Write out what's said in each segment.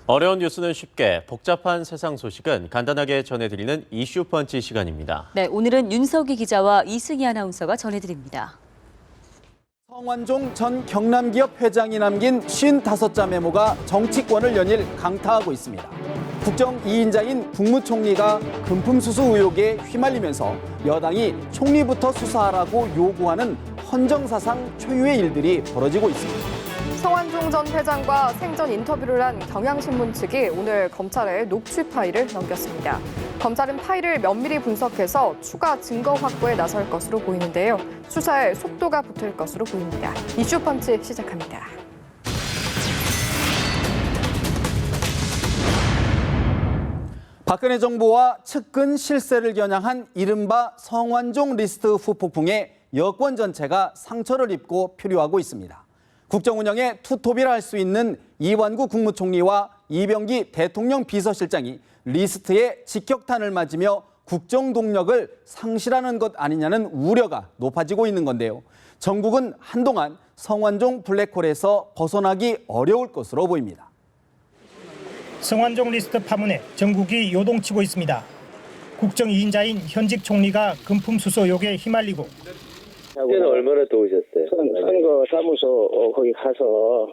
어려운 뉴스는 쉽게, 복잡한 세상 소식은 간단하게 전해드리는 이슈 펀치 시간입니다. 네, 오늘은 윤석희 기자와 이승희 아나운서가 전해드립니다. 성완종 전 경남기업 회장이 남긴 55자 메모가 정치권을 연일 강타하고 있습니다. 국정 2인자인 국무총리가 금품수수 의혹에 휘말리면서 여당이 총리부터 수사하라고 요구하는 헌정사상 초유의 일들이 벌어지고 있습니다. 성완종 전 회장과 생전 인터뷰를 한 경향신문 측이 오늘 검찰에 녹취 파일을 넘겼습니다. 검찰은 파일을 면밀히 분석해서 추가 증거 확보에 나설 것으로 보이는데요. 수사에 속도가 붙을 것으로 보입니다. 이슈 펀치 시작합니다. 박근혜 정부와 측근 실세를 겨냥한 이른바 성완종 리스트 후폭풍에 여권 전체가 상처를 입고 표류하고 있습니다. 국정 운영의 투톱이라 할 수 있는 이완구 국무총리와 이병기 대통령 비서실장이 리스트에 직격탄을 맞으며 국정 동력을 상실하는 것 아니냐는 우려가 높아지고 있는 건데요. 전국은 한동안 성완종 블랙홀에서 벗어나기 어려울 것으로 보입니다. 성완종 리스트 파문에 전국이 요동치고 있습니다. 국정 2인자인 현직 총리가 금품 수수 의혹에 휘말리고 그때는 얼마나 더우셨어요? 선거 사무소 거기 가서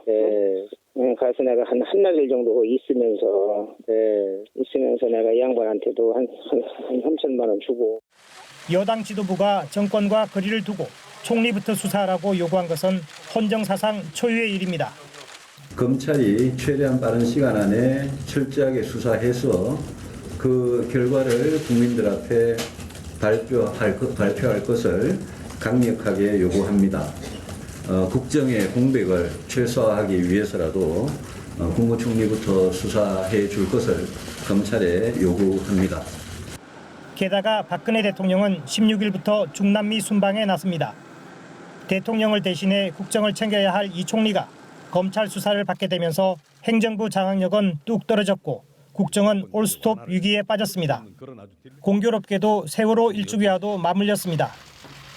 가서 내가 한나절 정도 있으면서 내가 이 양반한테도 한 3천만 원 주고. 여당 지도부가 정권과 거리를 두고 총리부터 수사하라고 요구한 것은 헌정사상 초유의 일입니다. 검찰이 최대한 빠른 시간 안에 철저하게 수사해서 그 결과를 국민들 앞에 발표할 것을 강력하게 요구합니다. 국정의 공백을 최소화하기 위해서라도 국무총리부터 수사해 줄 것을 검찰에 요구합니다. 게다가 박근혜 대통령은 16일부터 중남미 순방에 나섭니다. 대통령을 대신해 국정을 챙겨야 할 이 총리가 검찰 수사를 받게 되면서 행정부 장악력은 뚝 떨어졌고 국정은 올스톱 위기에 빠졌습니다. 공교롭게도 세월호 일주기와도 맞물렸습니다.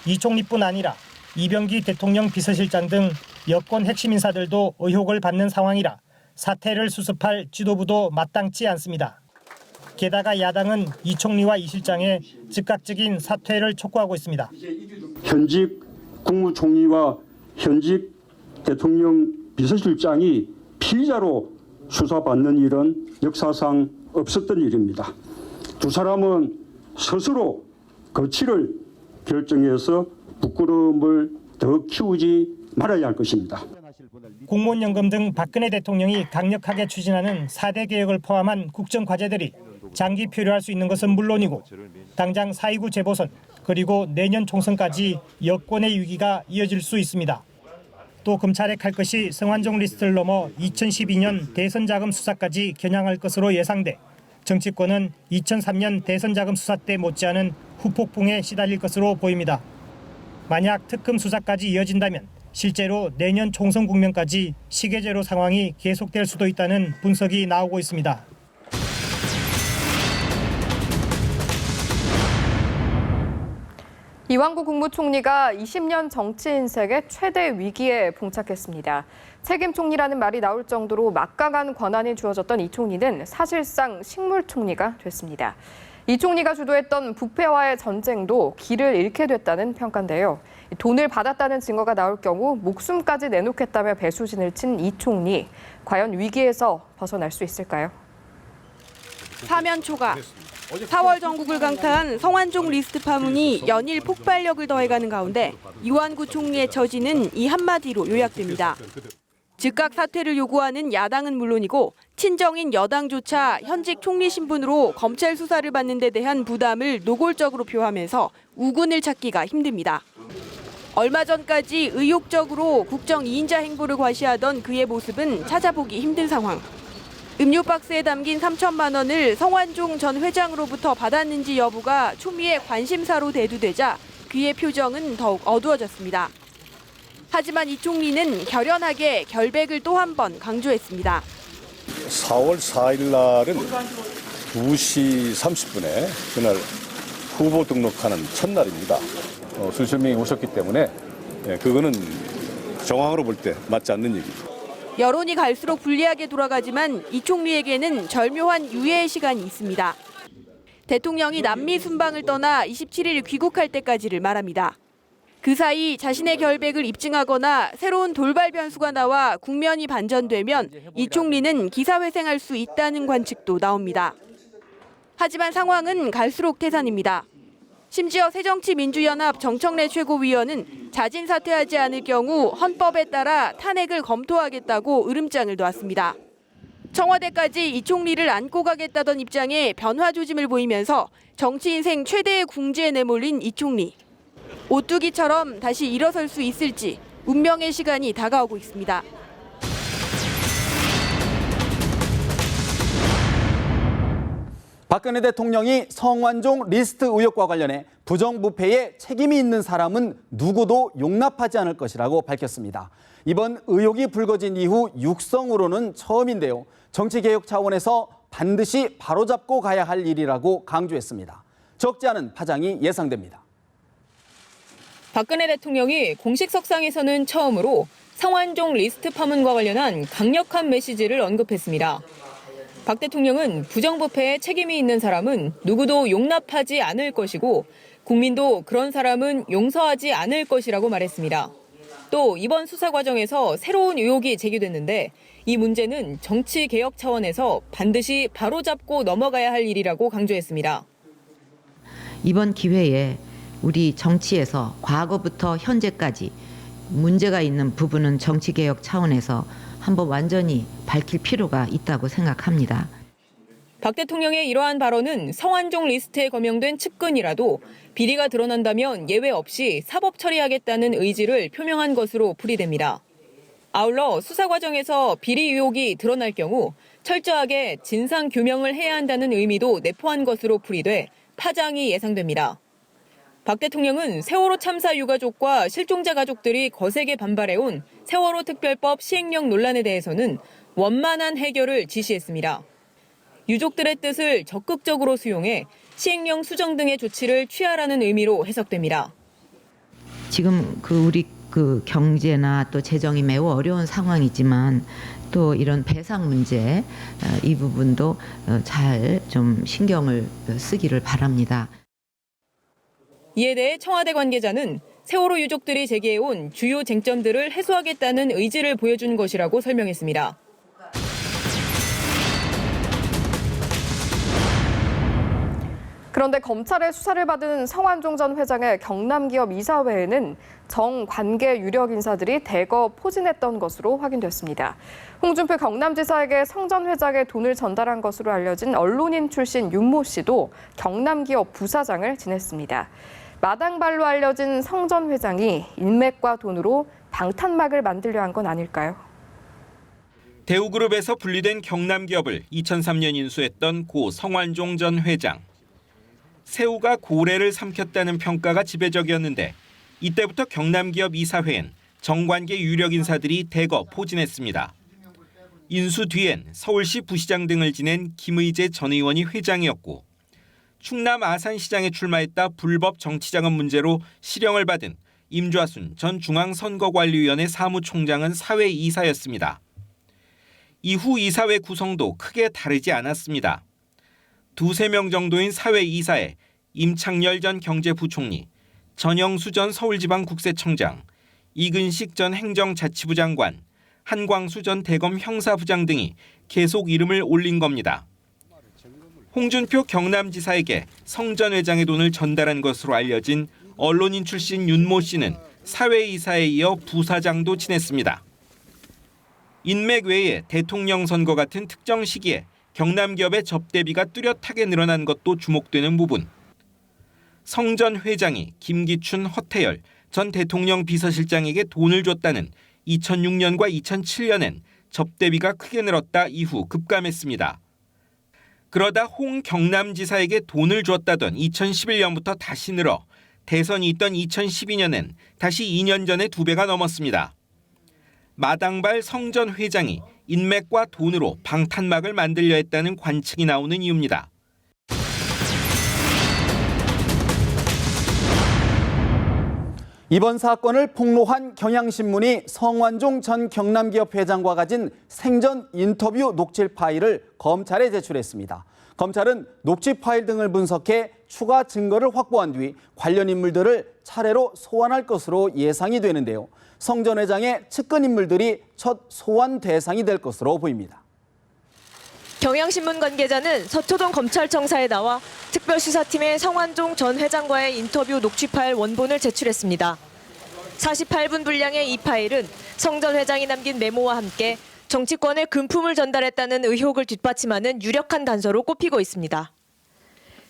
이 총리뿐 아니라 이병기 대통령 비서실장 등 여권 핵심 인사들도 의혹을 받는 상황이라 사퇴를 수습할 지도부도 마땅치 않습니다. 게다가 야당은 이 총리와 이 실장의 즉각적인 사퇴를 촉구하고 있습니다. 현직 국무총리와 현직 대통령 비서실장이 피의자로 수사받는 일은 역사상 없었던 일입니다. 두 사람은 스스로 거취를 결정해서 부끄러움을 더 키우지 말아야 할 것입니다. 공무원연금 등 박근혜 대통령이 강력하게 추진하는 4대 개혁을 포함한 국정과제들이 장기 표류할 수 있는 것은 물론이고 당장 4.29 재보선 그리고 내년 총선까지 여권의 위기가 이어질 수 있습니다. 또 검찰에 갈 것이 성완종 리스트를 넘어 2012년 대선 자금 수사까지 겨냥할 것으로 예상돼 정치권은 2003년 대선 자금 수사 때 못지않은 후폭풍에 시달릴 것으로 보입니다. 만약 특검 수사까지 이어진다면 실제로 내년 총선 국면까지 시계제로 상황이 계속될 수도 있다는 분석이 나오고 있습니다. 이완구 국무총리가 20년 정치 인생의 최대 위기에 봉착했습니다. 책임 총리라는 말이 나올 정도로 막강한 권한이 주어졌던 이 총리는 사실상 식물총리가 됐습니다. 이 총리가 주도했던 부패와의 전쟁도 길을 잃게 됐다는 평가인데요. 돈을 받았다는 증거가 나올 경우 목숨까지 내놓겠다며 배수진을 친 이 총리. 과연 위기에서 벗어날 수 있을까요? 사면 초과. 4월 전국을 강타한 성완종 리스트 파문이 연일 폭발력을 더해가는 가운데 이완구 총리의 처지는 이 한마디로 요약됩니다. 즉각 사퇴를 요구하는 야당은 물론이고 친정인 여당조차 현직 총리 신분으로 검찰 수사를 받는 데 대한 부담을 노골적으로 표하면서 우군을 찾기가 힘듭니다. 얼마 전까지 의욕적으로 국정 2인자 행보를 과시하던 그의 모습은 찾아보기 힘든 상황. 음료 박스에 담긴 3천만 원을 성완종 전 회장으로부터 받았는지 여부가 초미의 관심사로 대두되자 그의 표정은 더욱 어두워졌습니다. 하지만 이 총리는 결연하게 결백을 또 한 번 강조했습니다. 4월 4일 날은 2시 30분에 그날 후보 등록하는 첫날입니다. 수십 명이 오셨기 때문에 그거는 정황으로 볼 때 맞지 않는 얘기죠. 여론이 갈수록 불리하게 돌아가지만 이 총리에게는 절묘한 유예의 시간이 있습니다. 대통령이 남미 순방을 떠나 27일 귀국할 때까지를 말합니다. 그 사이 자신의 결백을 입증하거나 새로운 돌발 변수가 나와 국면이 반전되면 이 총리는 기사회생할 수 있다는 관측도 나옵니다. 하지만 상황은 갈수록 태산입니다. 심지어 새정치민주연합 정청래 최고위원은 자진 사퇴하지 않을 경우 헌법에 따라 탄핵을 검토하겠다고 으름장을 놓았습니다. 청와대까지 이 총리를 안고 가겠다던 입장에 변화 조짐을 보이면서 정치 인생 최대의 궁지에 내몰린 이 총리. 오뚜기처럼 다시 일어설 수 있을지 운명의 시간이 다가오고 있습니다. 박근혜 대통령이 성완종 리스트 의혹과 관련해 부정부패에 책임이 있는 사람은 누구도 용납하지 않을 것이라고 밝혔습니다. 이번 의혹이 불거진 이후 육성으로는 처음인데요. 정치개혁 차원에서 반드시 바로잡고 가야 할 일이라고 강조했습니다. 적지 않은 파장이 예상됩니다. 박근혜 대통령이 공식 석상에서는 처음으로 성완종 리스트 파문과 관련한 강력한 메시지를 언급했습니다. 박 대통령은 부정부패에 책임이 있는 사람은 누구도 용납하지 않을 것이고 국민도 그런 사람은 용서하지 않을 것이라고 말했습니다. 또 이번 수사 과정에서 새로운 의혹이 제기됐는데 이 문제는 정치개혁 차원에서 반드시 바로잡고 넘어가야 할 일이라고 강조했습니다. 이번 기회에 우리 정치에서 과거부터 현재까지 문제가 있는 부분은 정치개혁 차원에서 한번 완전히 밝힐 필요가 있다고 생각합니다. 박 대통령의 이러한 발언은 성완종 리스트에 거명된 측근이라도 비리가 드러난다면 예외 없이 사법 처리하겠다는 의지를 표명한 것으로 풀이됩니다. 아울러 수사 과정에서 비리 의혹이 드러날 경우 철저하게 진상 규명을 해야 한다는 의미도 내포한 것으로 풀이돼 파장이 예상됩니다. 박 대통령은 세월호 참사 유가족과 실종자 가족들이 거세게 반발해온 세월호 특별법 시행령 논란에 대해서는 원만한 해결을 지시했습니다. 유족들의 뜻을 적극적으로 수용해 시행령 수정 등의 조치를 취하라는 의미로 해석됩니다. 지금 우리 경제나 또 재정이 매우 어려운 상황이지만 또 이런 배상 문제 이 부분도 잘 좀 신경을 쓰기를 바랍니다. 이에 대해 청와대 관계자는 세월호 유족들이 제기해온 주요 쟁점들을 해소하겠다는 의지를 보여준 것이라고 설명했습니다. 그런데 검찰의 수사를 받은 성완종 전 회장의 경남기업 이사회에는 정관계 유력 인사들이 대거 포진했던 것으로 확인됐습니다. 홍준표 경남지사에게 성 전 회장의 돈을 전달한 것으로 알려진 언론인 출신 윤모 씨도 경남기업 부사장을 지냈습니다. 마당발로 알려진 성 전 회장이 인맥과 돈으로 방탄막을 만들려 한 건 아닐까요? 대우그룹에서 분리된 경남기업을 2003년 인수했던 고 성완종 전 회장. 새우가 고래를 삼켰다는 평가가 지배적이었는데 이때부터 경남기업 이사회엔 정관계 유력 인사들이 대거 포진했습니다. 인수 뒤엔 서울시 부시장 등을 지낸 김의제 전 의원이 회장이었고 충남 아산시장에 출마했다 불법 정치자금 문제로 실형을 받은 임좌순 전 중앙선거관리위원회 사무총장은 사회 이사였습니다. 이후 이사회 구성도 크게 다르지 않았습니다. 두세 명 정도인 사회 이사에 임창열 전 경제부총리, 전영수 전 서울지방국세청장, 이근식 전 행정자치부 장관, 한광수 전 대검 형사부장 등이 계속 이름을 올린 겁니다. 홍준표 경남지사에게 성 전 회장의 돈을 전달한 것으로 알려진 언론인 출신 윤모 씨는 사회이사에 이어 부사장도 지냈습니다. 인맥 외에 대통령 선거 같은 특정 시기에 경남기업의 접대비가 뚜렷하게 늘어난 것도 주목되는 부분. 성 전 회장이 김기춘, 허태열 전 대통령 비서실장에게 돈을 줬다는 2006년과 2007년엔 접대비가 크게 늘었다 이후 급감했습니다. 그러다 홍 경남지사에게 돈을 줬다던 2011년부터 다시 늘어 대선이 있던 2012년엔 다시 2년 전에 2배가 넘었습니다. 마당발 성 전 회장이 인맥과 돈으로 방탄막을 만들려 했다는 관측이 나오는 이유입니다. 이번 사건을 폭로한 경향신문이 성완종 전 경남기업 회장과 가진 생전 인터뷰 녹취 파일을 검찰에 제출했습니다. 검찰은 녹취 파일 등을 분석해 추가 증거를 확보한 뒤 관련 인물들을 차례로 소환할 것으로 예상이 되는데요. 성 전 회장의 측근 인물들이 첫 소환 대상이 될 것으로 보입니다. 경향신문 관계자는 서초동 검찰청사에 나와 특별수사팀에 성완종 전 회장과의 인터뷰 녹취 파일 원본을 제출했습니다. 48분 분량의 이 파일은 성 전 회장이 남긴 메모와 함께 정치권에 금품을 전달했다는 의혹을 뒷받침하는 유력한 단서로 꼽히고 있습니다.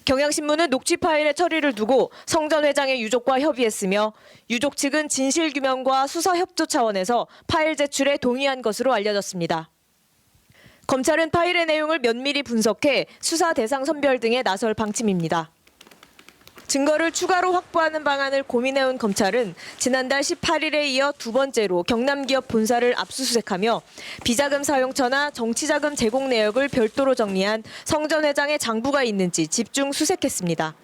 경향신문은 녹취 파일의 처리를 두고 성 전 회장의 유족과 협의했으며 유족 측은 진실규명과 수사협조 차원에서 파일 제출에 동의한 것으로 알려졌습니다. 검찰은 파일의 내용을 면밀히 분석해 수사 대상 선별 등에 나설 방침입니다. 증거를 추가로 확보하는 방안을 고민해온 검찰은 지난달 18일에 이어 두 번째로 경남기업 본사를 압수수색하며 비자금 사용처나 정치자금 제공 내역을 별도로 정리한 성 전 회장의 장부가 있는지 집중 수색했습니다.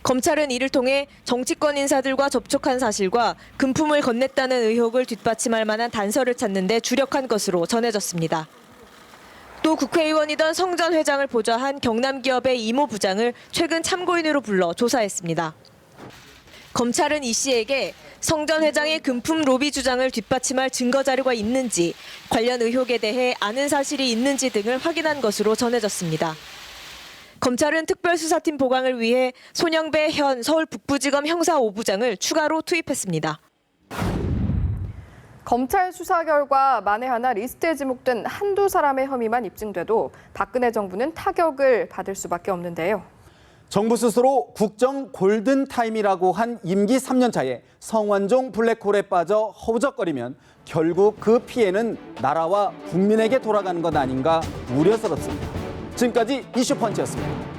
검찰은 이를 통해 정치권 인사들과 접촉한 사실과 금품을 건넸다는 의혹을 뒷받침할 만한 단서를 찾는 데 주력한 것으로 전해졌습니다. 또 국회의원이던 성 전 회장을 보좌한 경남기업의 이모 부장을 최근 참고인으로 불러 조사했습니다. 검찰은 이 씨에게 성 전 회장의 금품 로비 주장을 뒷받침할 증거 자료가 있는지, 관련 의혹에 대해 아는 사실이 있는지 등을 확인한 것으로 전해졌습니다. 검찰은 특별수사팀 보강을 위해 손영배 현 서울 북부지검 형사 5부장을 추가로 투입했습니다. 검찰 수사 결과 만에 하나 리스트에 지목된 한두 사람의 혐의만 입증돼도 박근혜 정부는 타격을 받을 수밖에 없는데요. 정부 스스로 국정 골든타임이라고 한 임기 3년 차에 성완종 블랙홀에 빠져 허우적거리면 결국 그 피해는 나라와 국민에게 돌아가는 것 아닌가 우려스럽습니다. 지금까지 이슈펀치였습니다.